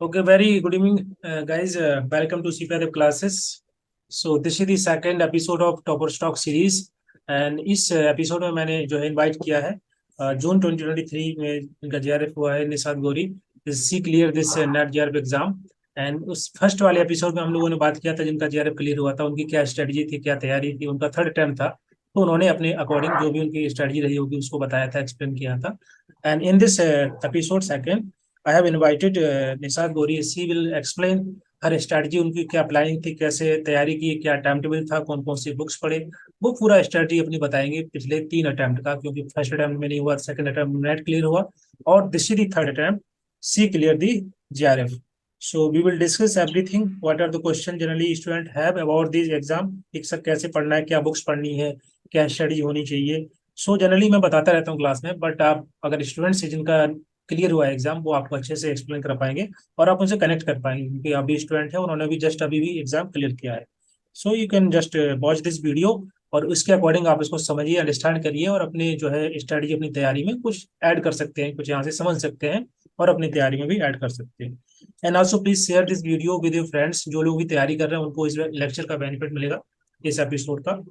Okay, very good evening, guys. Welcome to CPRF classes. So this is the second episode of Topper Stock series, and इस episode में मैंने जो है invite किया है जून 2023 में इनका जीआरएफ हुआ है Nishad Gauri she clear this NET JRF exam. And उस फर्स्ट वाले एपिसोड में हम लोगों ने बात किया था जिनका जीआरएफ क्लियर हुआ था उनकी क्या स्ट्रेटजी थी, क्या तैयारी थी, उनका थर्ड अटेम्प्ट था। तो उन्होंने अपने अकॉर्डिंग जो भी उनकी स्ट्रेटजी रही होगी उसको बताया था, एक्सप्लेन किया था। And in this episode second I have invited Nishad Gauri. She will explain her strategy, उनकी क्या प्लानिंग थी, कैसे तैयारी की, क्या टाइम टेबल था, कौन कौन सी बुक्स पढ़े। वो पूरा स्ट्रैटेजी अपनी बताएंगे पिछले तीन अटेम्प्ट का, क्योंकि फर्स्ट अटेम्प्ट में नहीं हुआ, सेकंड अटेम्प्ट नेट क्लियर हुआ और this is the third attempt सी क्लियर दी JRF. So we will discuss everything, what are the question generally student have about this exam, एक सर कैसे पढ़ना है, क्या बुक्स पढ़नी है, क्या स्टडी होनी चाहिए। सो जनरली मैं बताता रहता हूँ क्लास में, बट आप अगर स्टूडेंट से जिनका क्लियर हुआ है एग्जाम, वो आपको अच्छे से एक्सप्लेन कर पाएंगे और आप उनसे कनेक्ट कर पाएंगे, क्योंकि अभी स्टूडेंट है, उन्होंने भी जस्ट अभी भी एग्जाम क्लियर किया है। So you can just watch this video और उसके अकॉर्डिंग आप इसको समझिए, अंडरस्टैंड करिए और अपने जो है स्ट्रेटजी अपनी तैयारी में कुछ ऐड कर सकते हैं, कुछ यहाँ से समझ सकते हैं और अपनी तैयारी में भी ऐड कर सकते हैं। And also please share this video with your friends, जो लोग भी तैयारी कर रहे हैं उनको इस लेक्चर का बेनिफिट मिलेगा, इस एपिसोड का।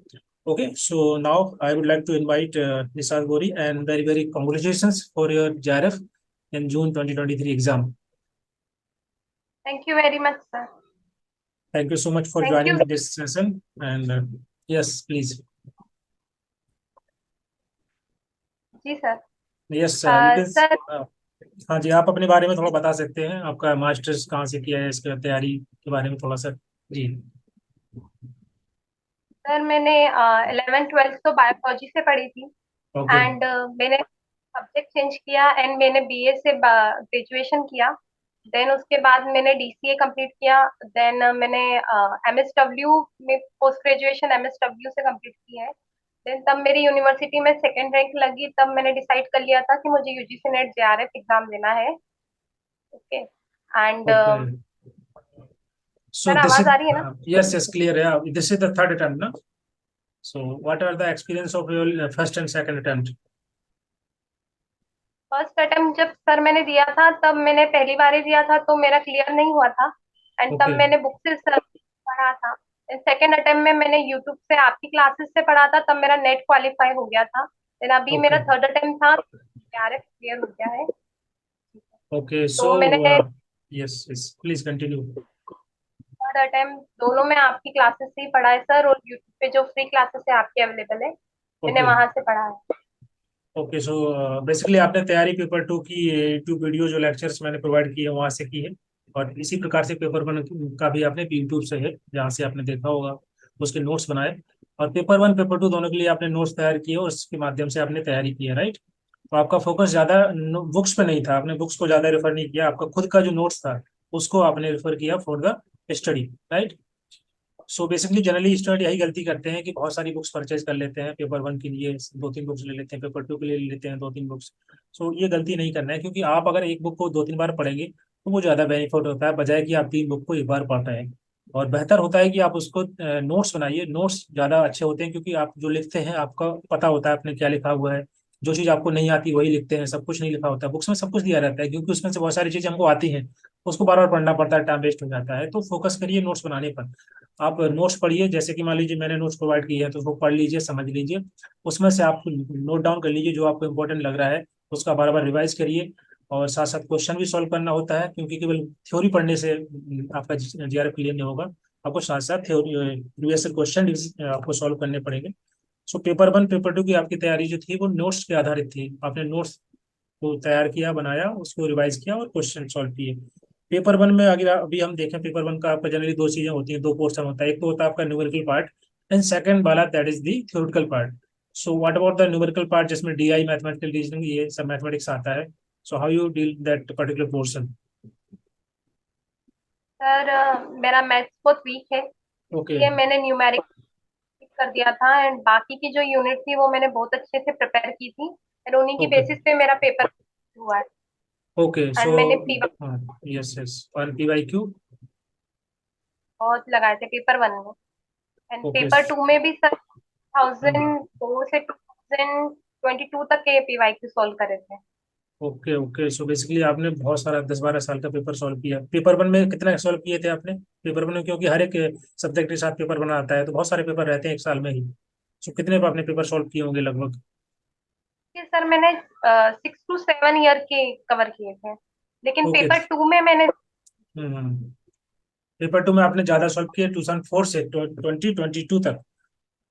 Okay, so now I would like to invite Nisar Gori, and very, very congratulations for your JRF in June 2023 exam. Thank you very much, sir. Thank you so much for Thank joining you. this session. And yes, please. जी sir. Yes, you can. Sir हाँ जी, आप अपने बारे में थोड़ा बता सकते हैं, आपका मास्टर्स कहाँ से किया है, इसका तैयारी के बारे में थोड़ा सा। जी। सर मैंने 11th 12th तो बायोलॉजी से पढ़ी थी। ओके। एंड मैंने सब्जेक्ट चेंज किया एंड मैंने बीए से ग्रेजुएशन किया। देन उसके बाद मैंने डीसीए कंप्लीट किया। देन मैंने एमएसडब्ल्यू में पोस्ट ग्रेजुएशन एमएसडब्ल्यू से कंप्लीट की है। देन तब मेरी यूनिवर्सिटी में सेकेंड रैंक लगी, तब मैंने डिसाइड कर लिया था कि मुझे यूजीसी नेट जेआरएफ एग्जाम देना है। Okay and okay. So sir this is आवाज आ रही है ना? yes, yes, clear. Yeah, this is the third attempt, no? So what are the experience of your first and second attempt? First attempt जब sir मैंने दिया था तब मैंने पहली बार ही दिया था तो मेरा क्लियर नहीं हुआ था। एंड तब Okay. मैंने बुक से सर पढ़ा था। सेकेंड अटेम्प्ट में मैंने यूट्यूब से आपकी क्लासेस से पढ़ा था, तब मेरा नेट क्वालिफाई हो गया था। देन अभी मेरा Okay. थर्ड अटेम्प्ट था, आरएफ क्लियर हो गया है। Okay, तो so मैंने yes, yes, please continue. Third attempt दोनों में आपकी क्लासेस से ही पढ़ा है सर, और यूट्यूब पे जो फ्री क्लासेस है आपके अवेलेबल है, मैंने Okay, वहां से पढ़ा है। ओके। सो बेसिकली आपने तैयारी पेपर टू की यूट्यूब वीडियो जो लेक्चर्स मैंने प्रोवाइड किए वहाँ से की है, और इसी प्रकार से पेपर वन का भी आपने यूट्यूब से है जहाँ से आपने देखा होगा, उसके नोट्स बनाए। और पेपर वन पेपर टू दोनों के लिए आपने नोट्स तैयार किए और उसके माध्यम से आपने तैयारी की है, राइट। तो आपका फोकस ज़्यादा बुक्स पे नहीं था, आपने बुक्स को ज़्यादा रेफर नहीं किया, आपका खुद का जो नोट्स था उसको आपने रेफर किया for the study, right. So basically generally student यही गलती करते हैं कि बहुत सारी बुक्स परचेज कर लेते हैं, पेपर वन के लिए दो तीन बुक्स ले लेते हैं, पेपर टू के लिए ले लेते हैं दो तीन बुक्स। सो ये गलती नहीं करना है, क्योंकि आप अगर एक बुक को दो तीन बार पढ़ेंगे तो वो ज़्यादा बेनिफिट होता है, बजाय कि आप तीन बुक को एक बार पढ़ रहे हैं। और बेहतर होता है कि आप उसको नोट्स बनाइए, नोट्स ज़्यादा अच्छे होते हैं, क्योंकि आप जो लिखते हैं आपका पता होता है आपने क्या लिखा हुआ है। जो चीज़ आपको नहीं आती वही लिखते हैं, सब कुछ नहीं लिखा होता है बुक्स में, सब कुछ दिया रहता है, क्योंकि उसमें से बहुत सारी चीज़ें हमको आती हैं, उसको बार बार पढ़ना पड़ता है, टाइम वेस्ट हो जाता है। तो फोकस करिए नोट्स बनाने पर। आप नोट्स पढ़िए, जैसे कि मान लीजिए मैंने नोट्स प्रोवाइड किए हैं तो उसको पढ़ लीजिए, समझ लीजिए, उसमें से आप नोट डाउन कर लीजिए जो आपको इंपॉर्टेंट लग रहा है, उसका बार बार रिवाइज करिए। और साथ साथ क्वेश्चन भी सॉल्व करना होता है, क्योंकि केवल थ्योरी पढ़ने से आपका जीआरएफ क्लियर नहीं होगा, आपको साथ साथ थ्योरी प्रीवियस क्वेश्चन आपको सॉल्व करने पड़ेंगे। So paper one paper two की आपकी तैयारी जो थी वो नोट्स पे आधारित थी, आपने नोट्स को तैयार किया, बनाया, उसको रिवाइज किया और क्वेश्चन सॉल्व किए। पेपर वन में अगर अभी हम देखें, पेपर वन का आपका जनरली दो चीजें होती हैं, दो पोर्शन होता है, एक तो होता है आपका न्यूमेरिकल पार्ट एंड सेकंड वाला that is the theoretical part. So what about the numerical part, जिसमें डीआई मैथमेटिकल रीजनिंग ये सब मैथमेटिक्स आता है। So how you deal that particular portion? Sir मेरा मैथ्स बहुत वीक है, ओके। इसलिए मैंने न्यूमेरिक कर दिया था। एंड बाकी की जो यूनिट थी वो मैंने बहुत अच्छे से प्रिपेयर की थी, एंड उन्हीं की ओके। बेसिस पे मेरा पेपर हुआ है। ओके। सो एंड मैंने प्री यस, यस, और पीवाईक्यू? बहुत लगाए थे पेपर वन में। And okay. पेपर टू में भी सर 2004 से 2022 तक के पीवाई क्यू सॉल्व करे थे। ओके ओके, सो बेसिकली आपने बहुत सारा 10-12 साल का पेपर सॉल्व किया। पेपर वन में कितना सॉल्व किए थे आपने पेपर वन में, क्योंकि हर एक सब्जेक्ट के साथ पेपर बना आता है तो बहुत सारे पेपर रहते हैं एक साल में ही। सो कितने आपने पेपर सॉल्व किए होंगे लगभग? कि सर मैंने 6 to 7 ईयर के कवर किए थे, लेकिन ओके। पेपर टू में मैंने। हम्म। पेपर टू में आपने ज्यादा सॉल्व किए 2004 से 2022 तक।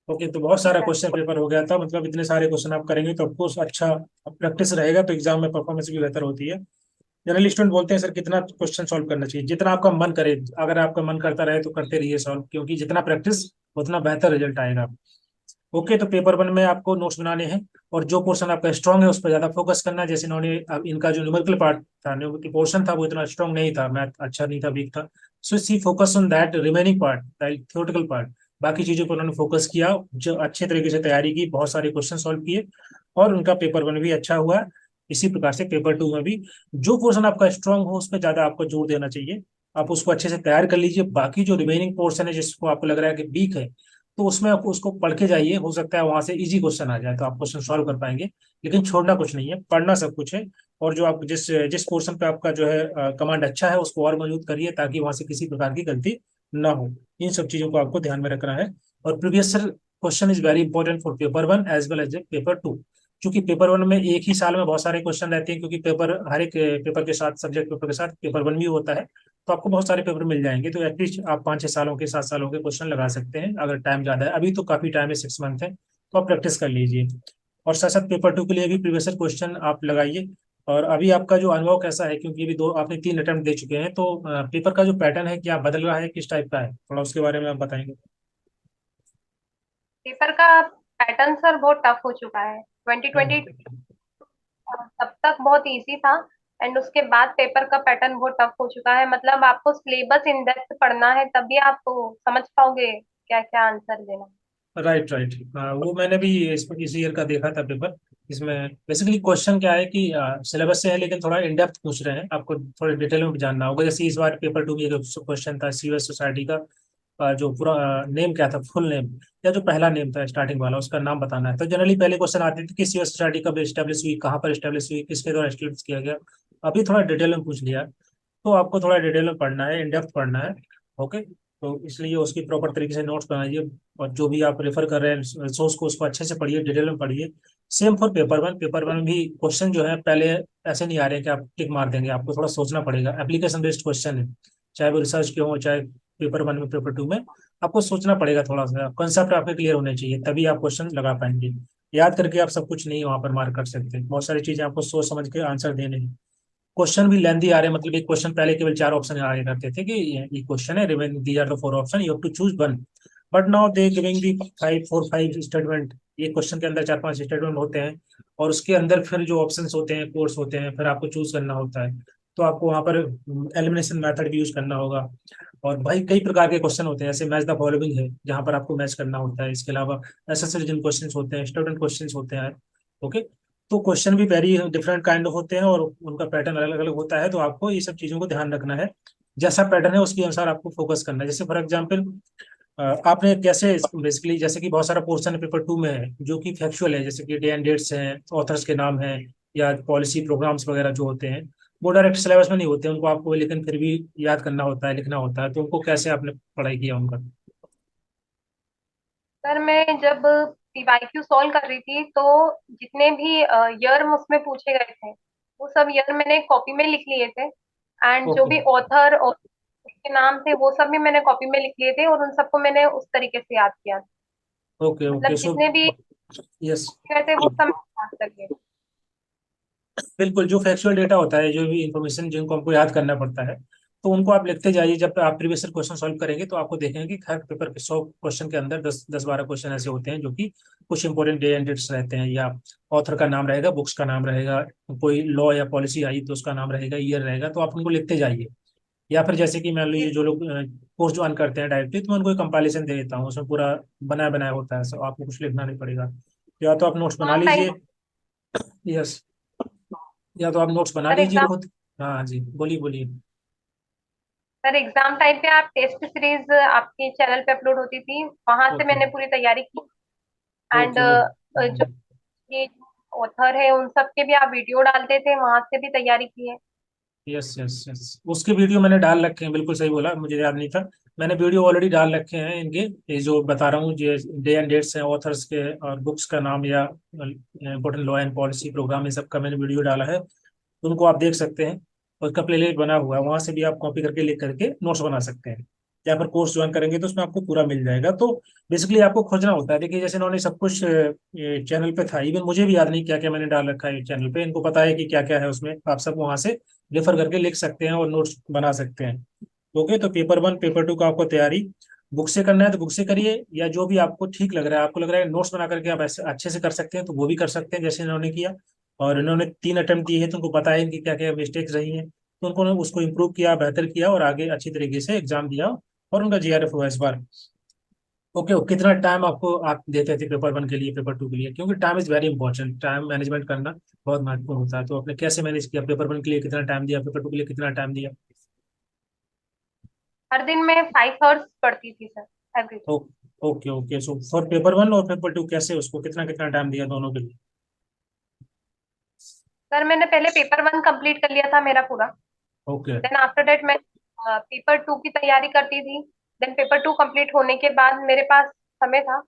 ओके, तो बहुत जी सारा सर। क्वेश्चन पेपर हो गया था, मतलब इतने सारे क्वेश्चन आप करेंगे तो ऑफकोर्स अच्छा प्रैक्टिस रहेगा तो एग्जाम में परफॉर्मेंस भी बेहतर होती है। जनरली स्टूडेंट बोलते हैं सर कितना क्वेश्चन सॉल्व करना चाहिए, जितना आपका मन करे। अगर आपका मन करता रहे तो करते रहिए सॉल्व, क्योंकि जितना प्रैक्टिस उतना बेहतर रिजल्ट आएगा। ओके, तो पेपर वन में आपको नोट्स बनाने हैं, और जो पोर्शन आपका स्ट्रांग है उस पर ज्यादा फोकस करना है। जैसे इन्होंने अब इनका जो न्यूमेरिकल पार्ट था, न्यूमेरिकल पोर्शन था, वो इतना स्ट्रांग नहीं था, मैथ अच्छा नहीं था, वीक था। So she focus on that remaining part, theoretical part. बाकी चीजों पर उन्होंने फोकस किया, जो अच्छे तरीके से तैयारी की, बहुत सारे क्वेश्चन सॉल्व किए, और उनका पेपर वन भी अच्छा हुआ। इसी प्रकार से पेपर टू में भी जो पोर्शन आपका स्ट्रांग हो उस पर ज्यादा आपको जोर देना चाहिए। आप उसको अच्छे से तैयार कर लीजिए। बाकी जो रिमेनिंग पोर्शन है जिसको आपको लग रहा है कि वीक है, तो उसमें आप उसको पढ़ के जाइए, हो सकता है वहां से इजी क्वेश्चन आ जाए तो आप क्वेश्चन सॉल्व कर पाएंगे। लेकिन छोड़ना कुछ नहीं है, पढ़ना सब कुछ है। और जो आप जिस जिस पोर्शन पे आपका जो है कमांड अच्छा है उसको और मजबूत करिए, ताकि वहां से किसी प्रकार की गलती ना हो। इन सब चीजों को आपको ध्यान में रखना है। और previous question is very important for paper one as well as paper two. क्योंकि पेपर वन में एक ही साल में बहुत सारे क्वेश्चन रहते हैं, क्योंकि पेपर हर एक पेपर के साथ, सब्जेक्ट पेपर के साथ पेपर वन भी होता है। तो आपको बहुत सारे पेपर मिल जाएंगे, तो एटलीस्ट आप 5-6 सालों के 7 सालों के क्वेश्चन लगा सकते हैं अगर टाइम ज्यादा है। अभी तो काफी टाइम है, 6 मंथ है, तो आप प्रैक्टिस कर लीजिए। और साथ साथ पेपर टू के लिए भी प्रीवियस क्वेश्चन आप लगाइए। और अभी आपका जो अनुभव कैसा है, क्योंकि अभी दो आपने 3 अटेम्प्ट दे चुके हैं, तो पेपर का जो पैटर्न है क्या बदल रहा है, किस टाइप का है, थोड़ा उसके बारे में आप बताएंगे? पेपर का पैटर्न सर बहुत टफ हो चुका है। 2020 हम्म। तब तक बहुत इजी था, एंड उसके बाद पेपर का पैटर्न बहुत टफ हो चुका है। मतलब आपको सिलेबस इन डेप्थ पढ़ना है, तभी आप समझ पाओगे क्या क्या आंसर देना। राइट राइट, वो मैंने भी इस ईयर का देखा था पेपर। इसमें बेसिकली क्वेश्चन क्या है कि सिलेबस से है, लेकिन थोड़ा इन डेप्थ पूछ रहे हैं, आपको थोड़े डिटेल में भी जानना होगा। जैसे इस बार पेपर टू में एक क्वेश्चन था सीवेज सोसाइटी का, जो पूरा नेम क्या था, फुल नेम, या जो पहला नेम था स्टार्टिंग वाला, उसका नाम बताना है। तो जनरली पहले क्वेश्चन आते थे कि सीवेज सोसाइटी कब स्टैब्लिश हुई, कहाँ पर स्टैब्लिश हुई, किसके द्वारा स्टैब्लिश किया गया। अभी थोड़ा डिटेल में पूछ लिया, तो आपको थोड़ा डिटेल में पढ़ना है, इन डेप्थ पढ़ना है। ओके, तो इसलिए उसकी प्रॉपर तरीके से नोट्स बनाइए। और जो भी आप रेफर कर रहे हैं सोर्स को, उसको अच्छे से पढ़िए, डिटेल में पढ़िए। Same for paper one. Paper one में भी क्वेश्चन जो है पहले ऐसे नहीं आ रहे हैं कि आप टिक मार देंगे, आपको थोड़ा सोचना पड़ेगा। एप्लीकेशन बेस्ड क्वेश्चन है, चाहे वो रिसर्च के हो, चाहे पेपर वन में, पेपर टू में आपको सोचना पड़ेगा। थोड़ा सा कंसेप्ट आपके क्लियर होने चाहिए, तभी आप क्वेश्चन लगा पाएंगे। याद करके आप सब कुछ नहीं वहां पर मार्क कर सकते, बहुत सारी चीजें आपको सोच समझ के आंसर देने हैं। क्वेश्चन भी लेंदी आ रहे हैं, मतलब एक क्वेश्चन पहले केवल 4 ऑप्शन आया करते थे कि ये क्वेश्चन है, remain these are the 4 option, you have to choose one. But now they giving the 5 4 5 statement. ये क्वेश्चन के अंदर 4-5 स्टेटमेंट होते हैं, और उसके अंदर फिर जो ऑप्शंस होते हैं, कोर्स होते हैं, फिर आपको चूज करना होता है। तो आपको वहाँ पर एलिमिनेशन मेथड भी यूज करना होगा। और भाई कई प्रकार के क्वेश्चन होते हैं, जैसे मैच द फॉलोइंग है, जहाँ पर आपको मैच करना होता है। इसके अलावा एसेसरीजन क्वेश्चन होते हैं, स्टूडेंट क्वेश्चन होते हैं। ओके, तो क्वेश्चन भी वेरी डिफरेंट काइंड होते हैं, और उनका पैटर्न अलग अलग होता है, तो आपको ये सब चीजों को ध्यान रखना है। जैसा पैटर्न है उसके अनुसार आपको फोकस करना है। जैसे फॉर एग्जांपल आपने कैसे, बेसिकली जैसे कि बहुत सारा पोर्शन पेपर टू में है जो कि फैक्चुअल है, जैसे कि डे एंड डेट्स हैं, ऑथर्स के नाम हैं, या पॉलिसी प्रोग्राम्स वगैरह जो होते हैं, वो डायरेक्ट सिलेबस में नहीं होते, उनको आपको लेकिन फिर भी याद करना होता है, लिखना होता है। तो उनको कैसे आपने पढ़ाई किया उनका? सर मैं जब पीवाईक्यू सॉल्व कर रही थी, तो जितने भी ईयर उसमें पूछे गए थे, वो सब ईयर मैंने कॉपी में लिख लिए थे। एंड जो ओके भी ऑथर और उसके नाम थे, वो सब भी मैंने कॉपी में लिख लिए थे, और उन सबको मैंने उस तरीके से याद किया। ओके ओके, मतलब सो जितने भी यस, गए थे वो सब मैंने याद कर लिए। बिल्कुल। जो फैक्चुअल डेटा होता है, जो भी इंफॉर्मेशन जिनको हमको याद करना पड़ता है, तो उनको आप लिखते जाइए। जब आप प्रीवियस क्वेश्चन सॉल्व करेंगे तो आपको देखेंगे कि हर पेपर के 100 क्वेश्चन के अंदर 10-12 क्वेश्चन ऐसे होते हैं जो कि कुछ इंपॉर्टेंट डे एंड डेट्स रहते हैं, या ऑथर का नाम रहेगा, बुक्स का नाम रहेगा, कोई लॉ या पॉलिसी आई तो उसका नाम रहेगा, ईयर रहेगा, तो आप उनको लिखते जाइए। या फिर जैसे कि मान लीजिए जो लोग कोर्स ज्वाइन करते हैं डायरेक्टली, तो मैं उनको कंपाइलेशन दे देता हूँ, उसमें पूरा बनाया बनाया होता है, so आपको कुछ लिखना नहीं पड़ेगा। या तो आप नोट्स बना एग्जाम टाइम लीजिए। यस, या तो आप नोट्स बना सर लीजिए एग्जाम खुद। हाँ जी, बोलिए बोलिए। सर एग्जाम टाइम पे आप टेस्ट सीरीज आपके चैनल पे अपलोड होती थी, वहां से ओके मैंने पूरी तैयारी की। एंड ओके जो ओके। ये ऑथर है उन सब के भी आप वीडियो डालते थे, वहां से भी तैयारी की है? यस यस यस, उसके वीडियो मैंने डाल रखे हैं, बिल्कुल सही बोला, मुझे याद नहीं था। मैंने वीडियो ऑलरेडी डाल रखे हैं इनके, ये जो बता रहा हूँ, ये डे एंड डेट्स हैं ऑथर्स के, और बुक्स का नाम या important law and policy program, ये सब का मैंने वीडियो डाला है, तो उनको आप देख सकते हैं। और उसका प्लेलिस्ट बना हुआ है, वहां से भी आप कॉपी करके लिख करके नोट्स बना सकते हैं। या फिर कोर्स ज्वाइन करेंगे तो उसमें आपको पूरा मिल जाएगा। तो बेसिकली आपको खोजना होता है। देखिए जैसे इन्होंने सब कुछ चैनल पे था, इवन मुझे भी याद नहीं क्या क्या मैंने डाल रखा है चैनल पे, इनको पता है कि क्या क्या है उसमें, आप सब वहां से रेफर करके लिख सकते हैं और नोट्स बना सकते हैं। ओके, तो पेपर वन पेपर टू का आपको तैयारी बुक से करना है तो बुक से करिए, या जो भी आपको ठीक लग रहा है, आपको लग रहा है नोट्स बना करके आप ऐसे अच्छे से कर सकते हैं, तो वो भी कर सकते हैं जैसे इन्होंने किया। और इन्होंने 3 अटेम्प्ट दिए हैं, तो उनको पता है कि क्या क्या मिस्टेक्स रही हैं, तो उन्होंने उसको इम्प्रूव किया, बेहतर किया, और आगे अच्छी तरीके से एग्जाम दिया, और उनका जीआरएफ हुआ इस बार। ओके, कितना टाइम आपको आप देते थे पेपर वन के लिए, पेपर टू के लिए? क्योंकि time is very important, time management करना बहुत महत्वपूर्ण होता है। तो आपने कैसे मैनेज किया, पेपर वन के लिए कितना टाइम दिया, पेपर टू के लिए कितना टाइम दिया? हर दिन मैं 5 आवर्स पढ़ती थी sir, every. Oh, okay okay, so for paper one और पेपर टू कैसे, उसको कितना कितना टाइम दिया दोनों के लिए? सर मैंने पहले पेपर वन कंप्लीट कर लिया था मेरा पूरा। ओके देन आफ्टर दैट मैं पेपर टू की तैयारी करती थी। देन पेपर टू कंप्लीट होने के बाद मेरे पास समय था,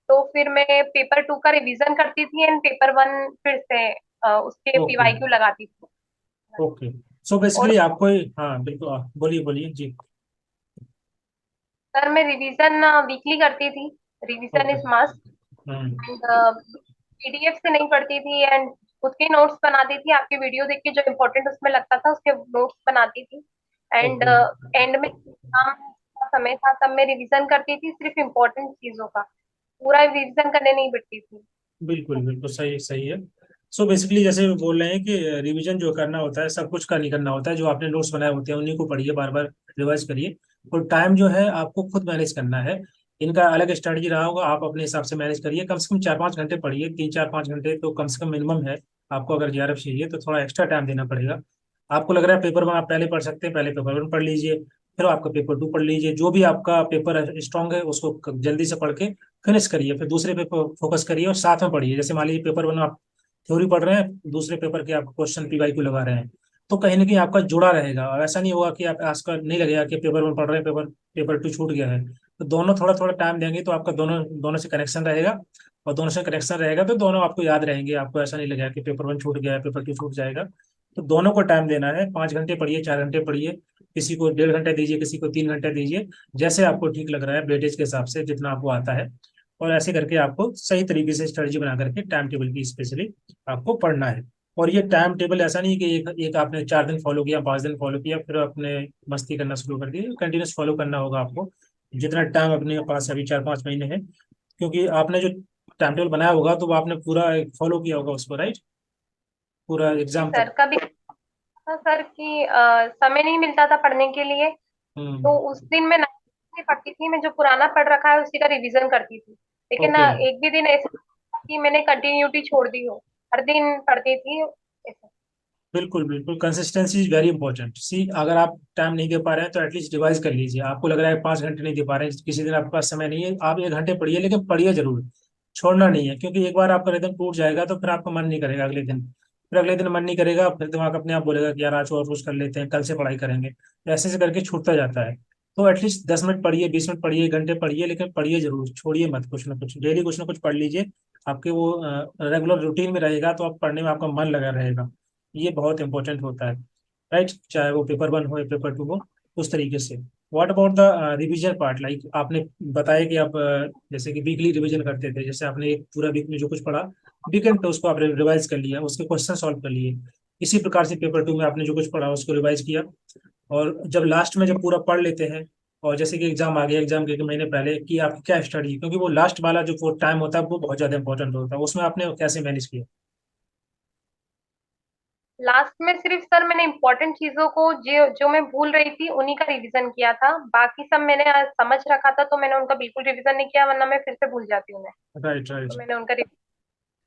तो फिर मैं पेपर टू का रिवीजन करती थी एंड पेपर वन फिर से उसके ओके पीवाईक्यू लगाती थी। ओके, सो और बेसिकली आपको, हाँ बिल्कुल, बोलिए बोलिए जी। सर मैं रिवीजन वीकली करती थी। Revision okay. Is must. Hmm. And PDF से नहीं पढ़ती थी, एंड खुद के नोट्स बनाती थी, आपके वीडियो देख के जो इम्पोर्टेंट उसमें लगता था उसके नोट्स बनाती थी। And okay. एंड में एग्जाम का समय था तब मैं रिवीजन करती थी सिर्फ इम्पोर्टेंट चीजों का, पूरा रिवीजन करने नहीं बैठती थी। बिल्कुल बिल्कुल सही सही है। सो बेसिकली जैसे वो बोल रहे हैं कि रिवीजन जो करना होता है, सब कुछ का नहीं करना होता है, जो आपने नोट्स बनाए होते हैं उन्हीं को पढ़िए, बार बार रिवाइज करिए। और टाइम जो है आपको खुद मैनेज करना है। इनका अलग स्ट्रेटजी रहा होगा, आप अपने हिसाब से मैनेज करिए। कम से कम 4-5 घंटे पढ़िए, 3 4 5 घंटे तो कम से कम मिनिमम है। आपको अगर जीआरएफ चाहिए तो थोड़ा एक्स्ट्रा टाइम देना पड़ेगा। आपको लग रहा है पेपर वन आप पहले पढ़ सकते हैं, पहले पेपर वन पढ़ लीजिए, फिर आपका पेपर टू पढ़ लीजिए। जो भी आपका पेपर स्ट्रांग है उसको जल्दी से पढ़ के फिनिश करिए, फिर दूसरे पे फोकस करिए और साथ में पढ़िए। जैसे मान लीजिए पेपर वन आप थ्योरी पढ़ रहे हैं, दूसरे पेपर के आप क्वेश्चन पीवाईक्यू लगा रहे हैं, तो कहीं ना कहीं आपका जुड़ा रहेगा। और ऐसा नहीं होगा कि आप आजकल नहीं लगेगा कि पेपर वन पढ़ रहे हैं, पेपर पेपर टू छूट गया है। तो दोनों थोड़ा थोड़ा टाइम देंगे तो आपका दोनों दोनों से कनेक्शन रहेगा। और दोनों से कनेक्शन रहेगा तो दोनों आपको याद रहेंगे, आपको ऐसा नहीं लगेगा कि पेपर वन छूट गया है, पेपर टू छूट जाएगा। तो दोनों को टाइम देना है, 5 घंटे पढ़िए, 4 घंटे पढ़िए, किसी को 1.5 घंटे दीजिए, किसी को 3 घंटे दीजिए, जैसे आपको ठीक लग रहा है वेटेज के हिसाब से जितना आपको आता है। और ऐसे करके आपको सही तरीके से स्ट्रेटजी बना करके टाइम टेबल की स्पेशली आपको पढ़ना है। और ये टाइम टेबल ऐसा नहीं कि एक आपने 4 दिन फॉलो किया, 5 दिन फॉलो किया, फिर आपने मस्ती करना शुरू कर दी। कंटिन्यूस फॉलो करना होगा आपको, जितना टाइम अपने पास अभी 4-5 महीने है। क्योंकि आपने जो टाइम टेबल बनाया होगा तो वो आपने पूरा फॉलो किया होगा उसको, राइट, पूरा जी एग्जाम सर, तक। कभी था सर कि समय नहीं मिलता था पढ़ने के लिए, तो हम्म। उस दिन मैं नहीं पढ़ती थी, मैं जो पुराना पढ़ रखा है उसी का रिवीजन करती थी। लेकिन ओके। एक भी दिन ऐसा था कि मैंने कंटिन्यूटी छोड़ दी हो, हर दिन पढ़ती थी ऐसा। बिल्कुल बिल्कुल, कंसिस्टेंसी इज वेरी इंपॉर्टेंट। सी, अगर आप टाइम नहीं दे पा रहे हैं तो एटलीस्ट रिवाइज कर लीजिए। आपको लग रहा है 5 घंटे नहीं दे पा रहे हैं, किसी दिन आपके पास समय नहीं है, आप 1 घंटे पढ़िए, लेकिन पढ़िए जरूर, छोड़ना नहीं है। क्योंकि एक बार आपका रिदम टूट जाएगा तो फिर आपका मन नहीं करेगा अगले दिन, फिर अगले दिन मन नहीं करेगा, फिर दिमाग अपने आप बोलेगा कि यार आज और कुछ कर लेते हैं, कल से पढ़ाई करेंगे, तो ऐसे से करके छूटता जाता है। तो एटलीस्ट 10 मिनट पढ़िए, 20 मिनट पढ़िए, 1 घंटे पढ़िए, लेकिन पढ़िए जरूर, छोड़िए मत, कुछ ना कुछ डेली कुछ ना कुछ पढ़ लीजिए। आपके वो रेगुलर रूटीन में रहेगा तो आप पढ़ने में आपका मन लगा रहेगा। ये बहुत इंपॉर्टेंट होता है, राइट, चाहे वो पेपर वन हो या पेपर टू हो, उस तरीके से। What about the revision part, like आपने बताया कि आप जैसे कि वीकली रिवीजन करते थे, जैसे आपने एक पूरा वीक में जो कुछ पढ़ा, वीकेंड पे उसको आपने रिवाइज कर लिया, उसके क्वेश्चन सॉल्व कर लिए। इसी प्रकार से पेपर टू में आपने जो कुछ पढ़ा उसको रिवाइज किया। और जब लास्ट में जब पूरा पढ़ लेते हैं, और जैसे कि एग्जाम आ गया, एग्जाम के 1 महीने पहले की आपकी क्या स्टडी, क्योंकि वो लास्ट वाला जो टाइम होता है वो बहुत ज्यादा इंपॉर्टेंट होता है, उसमें आपने कैसे मैनेज किया? लास्ट में सिर्फ सर मैंने इम्पोर्टेंट चीजों को जो जो मैं भूल रही थी उन्हीं का रिवीजन किया था, बाकी सब मैंने आज समझ रखा था, तो मैंने उनका बिल्कुल रिवीजन नहीं किया, वरना मैं फिर से भूल जाती हूँ मैं। Right right. तो मैंने उनका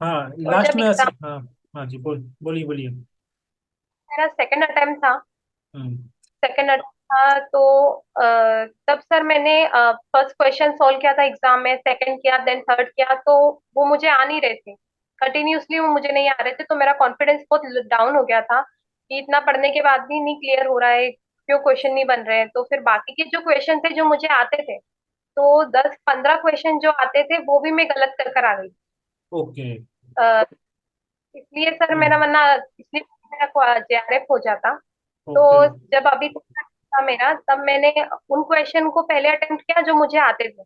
हाँ और लास्ट जब में एग्जाम हाँ। हाँ जी, बोलिए बोलिए। मेरा सेकंड अटेम्प्ट था, हम्म। सेकंड अटेम्प्ट था तो तब सर मैंने फर्स्ट क्वेश्चन सॉल्व किया था एग्जाम में, सेकंड किया, देन थर्ड किया, तो वो मुझे आ नहीं रहे थे। कंटिन्यूअसली वो मुझे नहीं आ रहे थे, तो मेरा कॉन्फिडेंस बहुत डाउन हो गया था कि इतना पढ़ने के बाद भी नहीं क्लियर हो रहा है, क्यों क्वेश्चन नहीं बन रहे हैं। तो फिर बाकी के जो क्वेश्चन थे जो मुझे आते थे, तो 10-15 क्वेश्चन जो आते थे वो भी मैं गलत कर कर आ गई। ओके। अ, इसलिए सर मेरा मानना, इसलिए मेरा जेआरएफ हो जाता। तो ओके। जब अभी तक था मेरा, तब मैंने उन क्वेश्चन को पहले अटेम्प्ट किया जो मुझे आते थे।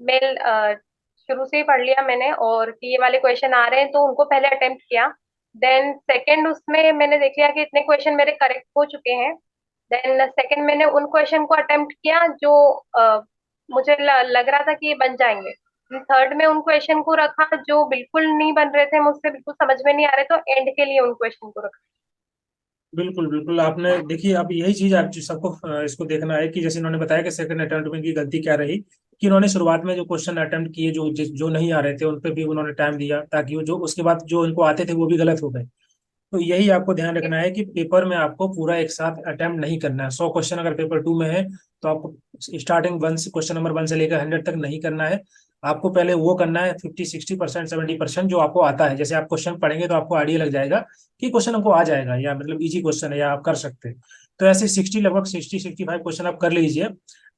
मैं शुरू से ही पढ़ लिया मैंने, और कि ये वाले क्वेश्चन आ रहे हैं तो उनको पहले अटेम्प्ट किया। देन सेकंड उसमें मैंने देख लिया कि इतने क्वेश्चन मेरे करेक्ट हो चुके हैं। देन सेकंड मैंने उन क्वेश्चन को अटेम्प्ट किया जो मुझे लग रहा था कि ये बन जाएंगे। थर्ड में उन क्वेश्चन को रखा जो बिल्कुल नहीं बन रहे थे मुझसे, बिल्कुल समझ में नहीं आ रहे, तो एंड के लिए उन क्वेश्चन को रखा। बिल्कुल बिल्कुल, आपने देखिए अब यही चीज आप सबको इसको देखना है कि जैसे इन्होंने बताया कि सेकंड अटेम्प्ट में की गलती क्या रही, कि उन्होंने शुरुआत में जो क्वेश्चन अटेम्प्ट किए जो जो नहीं आ रहे थे उन पे भी उन्होंने टाइम दिया, ताकि वो जो उसके बाद जो इनको आते थे वो भी गलत हो गए। तो यही आपको ध्यान रखना है कि पेपर में आपको पूरा एक साथ अटेम्प्ट नहीं करना है। 100 क्वेश्चन अगर पेपर 2 में है तो आपको स्टार्टिंग वन से क्वेश्चन नंबर 1 से लेकर 100 तक नहीं करना है। आपको पहले वो करना है 50-60%, 70% जो आपको आता है। जैसे आप क्वेश्चन पढ़ेंगे तो आपको आइडिया लग जाएगा कि क्वेश्चन हमको आ जाएगा, या मतलब इजी क्वेश्चन है या आप कर सकते हैं। तो ऐसे 60, लगभग 60-65 क्वेश्चन आप कर लीजिए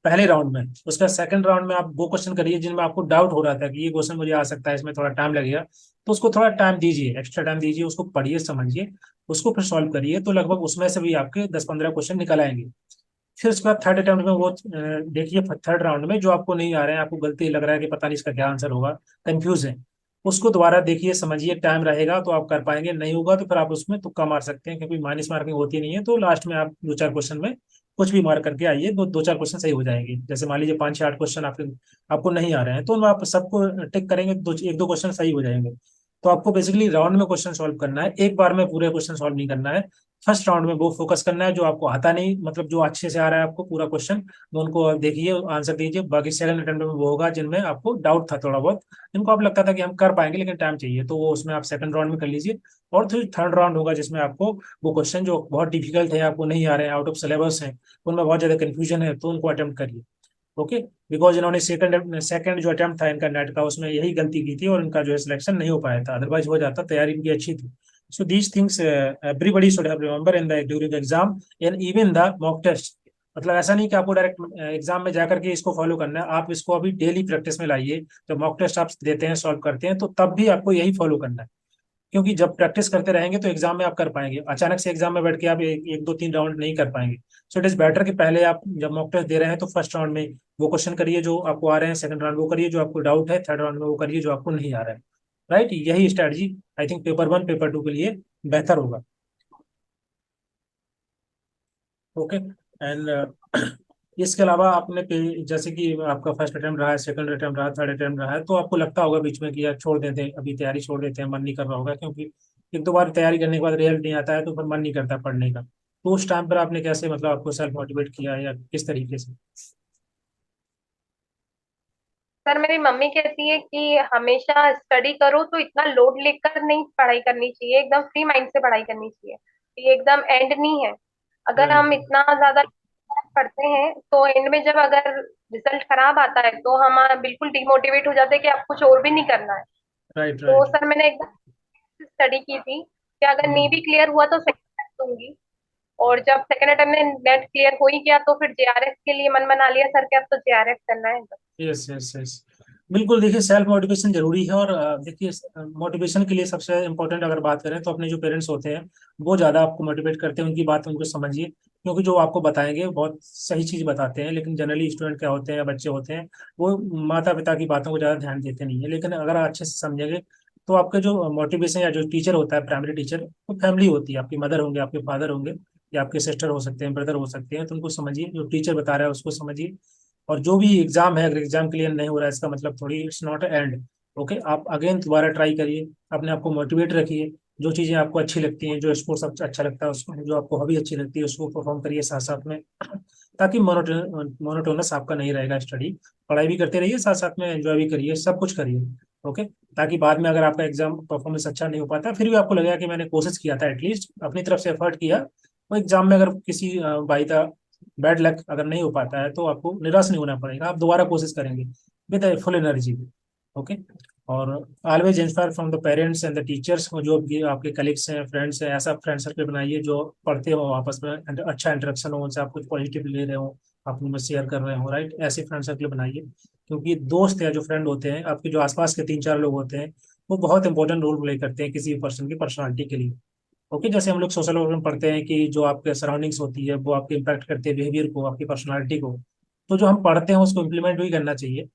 पहले राउंड में। उसका सेकंड राउंड में आप वो क्वेश्चन करिए जिनमें आपको डाउट हो रहा था कि ये क्वेश्चन मुझे आ सकता है, इसमें थोड़ा टाइम लगेगा। तो उसको थोड़ा टाइम दीजिए, एक्स्ट्रा टाइम दीजिए, उसको पढ़िए समझिए, उसको फिर सॉल्व करिए, तो लगभग उसमें से भी आपके 10-15 क्वेश्चन निकल आएंगे। फिर उसके बाद थर्ड अटेम्प्ट में वो देखिए, थर्ड राउंड में जो आपको नहीं आ रहे हैं, आपको गलती लग रहा है कि पता नहीं इसका क्या आंसर होगा, कंफ्यूज है, उसको दोबारा देखिए समझिए, टाइम रहेगा तो आप कर पाएंगे, नहीं होगा तो फिर आप उसमें तुक्का मार सकते हैं, क्योंकि माइनस मार्किंग होती नहीं है। तो लास्ट में आप 2-4 क्वेश्चन में कुछ भी मार्क करके आइए, दो दो चार क्वेश्चन सही हो जाएंगे। जैसे मान लीजिए 5 या 8 क्वेश्चन आपके आपको नहीं आ रहे हैं, तो उनमें आप सबको टिक करेंगे, दो एक दो क्वेश्चन सही हो जाएंगे। तो आपको बेसिकली राउंड में क्वेश्चन सॉल्व करना है, एक बार में पूरे क्वेश्चन सॉल्व नहीं करना है। फर्स्ट राउंड में वो फोकस करना है जो आपको आता नहीं, मतलब जो अच्छे से आ रहा है आपको पूरा क्वेश्चन, वो उनको आप देखिए, आंसर दीजिए। बाकी सेकंड अटेम्प्ट में वो होगा जिनमें आपको डाउट था थोड़ा बहुत, जिनको आप लगता था कि हम कर पाएंगे लेकिन टाइम चाहिए, तो वो उसमें आप सेकंड राउंड में कर लीजिए। और फिर थर्ड राउंड होगा जिसमें आपको वो क्वेश्चन जो बहुत डिफिकल्ट है, आपको नहीं आ रहे हैं, आउट ऑफ सिलेबस है, उनमें बहुत ज्यादा कंफ्यूजन है, तो उनको अटेम्प्ट करिए। ओके। बिकॉज इन्होंने सेकंड सेकंड जो अटेम्प्ट था इनका नेट का, उसमें यही गलती की थी और इनका जो है सिलेक्शन नहीं हो पाया था, अदरवाइज हो जाता, तैयारी इनकी अच्छी थी। So these things everybody should have remember in the during exam and even the mock test. मतलब ऐसा नहीं कि आपको डायरेक्ट एग्जाम में जाकर के इसको फॉलो करना है, आप इसको अभी डेली प्रैक्टिस में लाइए। जब मॉक टेस्ट आप देते हैं, सॉल्व करते हैं, तो तब भी आपको यही फॉलो करना है, क्योंकि जब प्रैक्टिस करते रहेंगे तो एग्जाम में आप कर पाएंगे। अचानक से एग्जाम में बैठ के आप एक दो तीन राउंड नहीं कर पाएंगे। सो इट इज बेटर कि पहले आप जब मॉक टेस्ट दे रहे हैं तो फर्स्ट राउंड में वो क्वेश्चन करिए जो आपको आ रहे हैं, सेकंड राउंड वो करिए जो आपको डाउट है, थर्ड राउंड में वो करिए जो आपको नहीं आ रहा है। राइट, यही strategy I think paper 1 paper 2 के लिए बेहतर होगा। ओके। एंड इसके अलावा आपने जैसे कि आपका फर्स्ट अटेम्प्ट रहा है, सेकंड अटेम्प्ट रहा, थर्ड अटेम्प्ट रहा है, तो आपको लगता होगा बीच में कि यार छोड़ देते हैं, अभी तैयारी छोड़ देते हैं, मन नहीं कर रहा होगा, क्योंकि एक दो बार तैयारी करने के बाद रिजल्ट नहीं आता है तो फिर मन नहीं करता पढ़ने का। तो उस टाइम पर आपने कैसे, मतलब आपको सेल्फ मोटिवेट किया या किस तरीके से? सर मेरी मम्मी कहती है कि हमेशा स्टडी करो तो इतना लोड लेकर नहीं पढ़ाई करनी चाहिए, एकदम फ्री माइंड से पढ़ाई करनी चाहिए। ये एकदम एंड नहीं है। अगर राइट हम इतना ज्यादा पढ़ते हैं तो एंड में जब अगर रिजल्ट खराब आता है तो हम बिल्कुल डिमोटिवेट हो जाते हैं कि अब कुछ और भी नहीं करना है। राइट तो राइट। सर मैंने एकदम स्टडी की थी कि अगर नहीं भी क्लियर हुआ तो सेकंड अटेम्प्ट दूंगी। और जब सेकंड अटेम्प्ट में नेट क्लियर हो ही गया तो फिर जेआरएफ के लिए मन बना लिया सर के अब तो जेआरएफ करना है। Yes yes yes. बिल्कुल, देखिए सेल्फ मोटिवेशन जरूरी है। और देखिए मोटिवेशन के लिए सबसे इम्पोर्टेंट अगर बात करें तो अपने जो पेरेंट्स होते हैं वो ज़्यादा आपको मोटिवेट करते हैं, उनकी बात उनको समझिए, क्योंकि जो आपको बताएंगे बहुत सही चीज़ बताते हैं। लेकिन जनरली स्टूडेंट क्या होते हैं या बच्चे होते हैं, वो माता पिता की बातों को ज़्यादा ध्यान देते नहीं है। लेकिन अगर आप अच्छे से समझेंगे तो आपके जो मोटिवेशन या जो टीचर होता है, प्राइमरी टीचर, वो फैमिली होती है, आपकी मदर होंगे, आपके फादर होंगे, या आपके सिस्टर हो सकते हैं, ब्रदर हो सकते हैं, तो उनको समझिए, जो टीचर बता रहा है उसको समझिए। और जो भी एग्जाम है, अगर एग्जाम क्लियर नहीं हो रहा है इसका मतलब थोड़ी इट्स नॉट एंड। ओके, आप अगेन दोबारा ट्राई करिए, अपने आप को मोटिवेट रखिए, जो चीज़ें आपको अच्छी लगती हैं, जो स्पोर्ट्स अच्छा लगता है उसको, जो आपको हॉबी अच्छी लगती है उसको परफॉर्म करिए साथ साथ में, ताकि मोनोटोनस आपका नहीं रहेगा स्टडी। पढ़ाई भी करते रहिए, साथ साथ में एंजॉय भी करिए, सब कुछ करिए। ओके। ताकि बाद में अगर आपका एग्जाम परफॉर्मेंस अच्छा नहीं हो पाता, फिर भी आपको लगेगा कि मैंने कोशिश किया था, एटलीस्ट अपनी तरफ से एफर्ट किया। वो एग्जाम में अगर किसी बाई बैड लक अगर नहीं हो पाता है तो आपको निराश नहीं होना पड़ेगा, आप दोबारा कोशिश करेंगे विद फुल एनर्जी। ओके। और always inspire from the parents and the teachers, जो भी आपके कलीग्स हैं, फ्रेंड्स हैं, ऐसा फ्रेंड सर्कल बनाइए जो पढ़ते हो आपस में, अच्छा इंटरेक्शन हो उनसे, आप कुछ पॉजिटिव ले रहे हो, आप उनमें शेयर कर रहे हो, राइट? ऐसे फ्रेंड सर्कल बनाइए, क्योंकि दोस्त या जो फ्रेंड होते हैं आपके, जो आसपास के 3-4 लोग होते हैं, वो बहुत इंपॉर्टेंट रोल प्ले करते हैं किसी भी पर्सन की पर्सनालिटी के लिए। ओके, जैसे हम लोग सोशल वर्क में पढ़ते हैं कि जो आपके सराउंडिंग्स होती है वो आपके इम्पैक्ट करते हैं बिहेवियर को, आपकी पर्सनालिटी को, तो जो हम पढ़ते हैं उसको इम्प्लीमेंट भी करना चाहिए।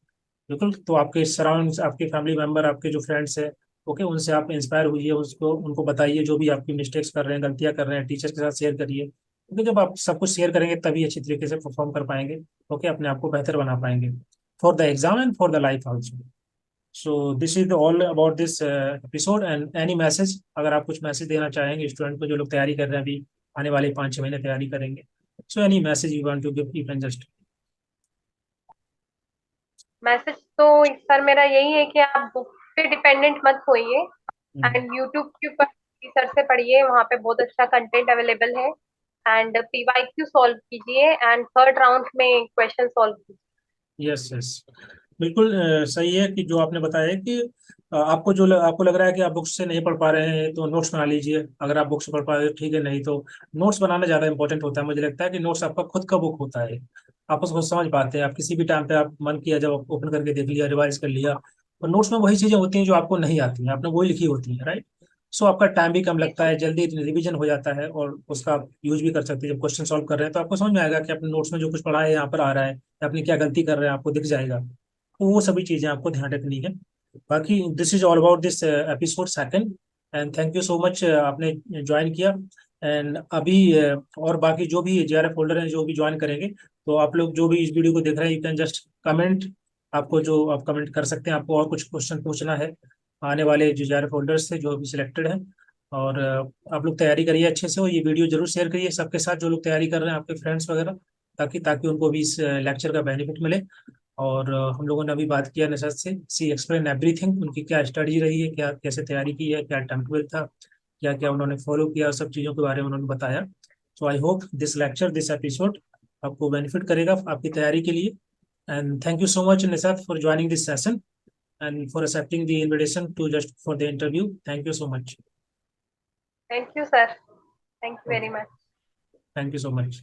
बिल्कुल, तो आपके सराउंड, आपके फैमिली मेंबर, आपके जो फ्रेंड्स हैं, ओके, उनसे आप इंस्पायर हुई है, उसको उनको बताइए जो भी आपकी मिस्टेक्स कर रहे हैं, गलतियां कर रहे हैं, टीचर के साथ शेयर करिए, क्योंकि जब आप सब कुछ शेयर करेंगे तभी अच्छी तरीके से परफॉर्म कर पाएंगे। ओके, अपने आप को बेहतर बना पाएंगे for the exam and for the life also. So this is all about this episode and any message, अगर आप कुछ मैसेज देना चाहेंगे स्टूडेंट को जो लोग तैयारी कर रहे हैं, अभी आने वाले 5-6 महीने तैयारी करेंगे, so any message you want to give, you can just. Message तो सर मेरा यही है कि आप बुक पे डिपेंडेंट मत होइए, एंड यूट्यूब के ऊपर रिसर्च से पढ़िए, वहाँ पे बहुत अच्छा कंटेंट अवेलेबल है। एंड पीवाईक्यू सॉल्व कीजिए एंड थर्ड राउंड में क्वेश्चन सॉल्व कीजिए। यस यस, बिल्कुल सही है कि जो आपने बताया है कि आपको आपको लग रहा है कि आप बुक्स से नहीं पढ़ पा रहे हैं तो नोट्स बना लीजिए, अगर आप बुक्स से पढ़ पा रहे हो ठीक है, नहीं तो नोट्स बनाना ज़्यादा इंपॉर्टेंट होता है। मुझे लगता है कि नोट्स आपका खुद का बुक होता है, आप उसको समझ पाते हैं, आप किसी भी टाइम पे आप मन किया जब ओपन करके देख लिया, रिवाइज कर लिया, और नोट्स में वही चीज़ें होती हैं जो आपको नहीं आती हैं, आपने वही लिखी होती है, राइट? सो आपका टाइम भी कम लगता है, जल्दी रिवीजन हो जाता है, और उसका आप यूज भी कर सकते हैं। जब क्वेश्चन सॉल्व कर रहे हैं तो आपको समझ में आएगा कि अपने नोट्स में जो कुछ पढ़ा है यहाँ पर आ रहा है, आपने क्या गलती कर रहे हैं आपको दिख जाएगा। तो वो सभी चीजें आपको ध्यान रखनी है। बाकी this is all about this episode second, and thank you so much आपने ज्वाइन किया। एंड अभी और बाकी जो भी JRF होल्डर हैं जो भी ज्वाइन करेंगे, तो आप लोग जो भी इस वीडियो को देख रहे हैं, यू कैन जस्ट कमेंट, आपको जो आप कमेंट कर सकते हैं, आपको और कुछ क्वेश्चन पूछना है आने वाले जो JRF होल्डर्स थे जो भी सिलेक्टेड हैं। और आप लोग तैयारी करिए अच्छे से, और ये वीडियो जरूर शेयर करिए सबके साथ जो लोग तैयारी कर रहे हैं, आपके फ्रेंड्स वगैरह, ताकि ताकि उनको भी इस लेक्चर का बेनिफिट मिले। और हम लोगों ने अभी बात किया निशा से, सी एक्सप्लेन एवरीथिंग, उनकी क्या स्टडी रही है, क्या कैसे तैयारी की है, क्या टाइम टेबल था, क्या क्या उन्होंने फॉलो किया, सब चीज़ों के बारे में उन्होंने बताया। So I hope this lecture, this episode आपको बेनिफिट करेगा आपकी तैयारी के लिए। And thank you so much Nishat for joining this session and for accepting the invitation to just for the interview. Thank you so much. Thank you sir, thank you very okay, much. Thank you so much.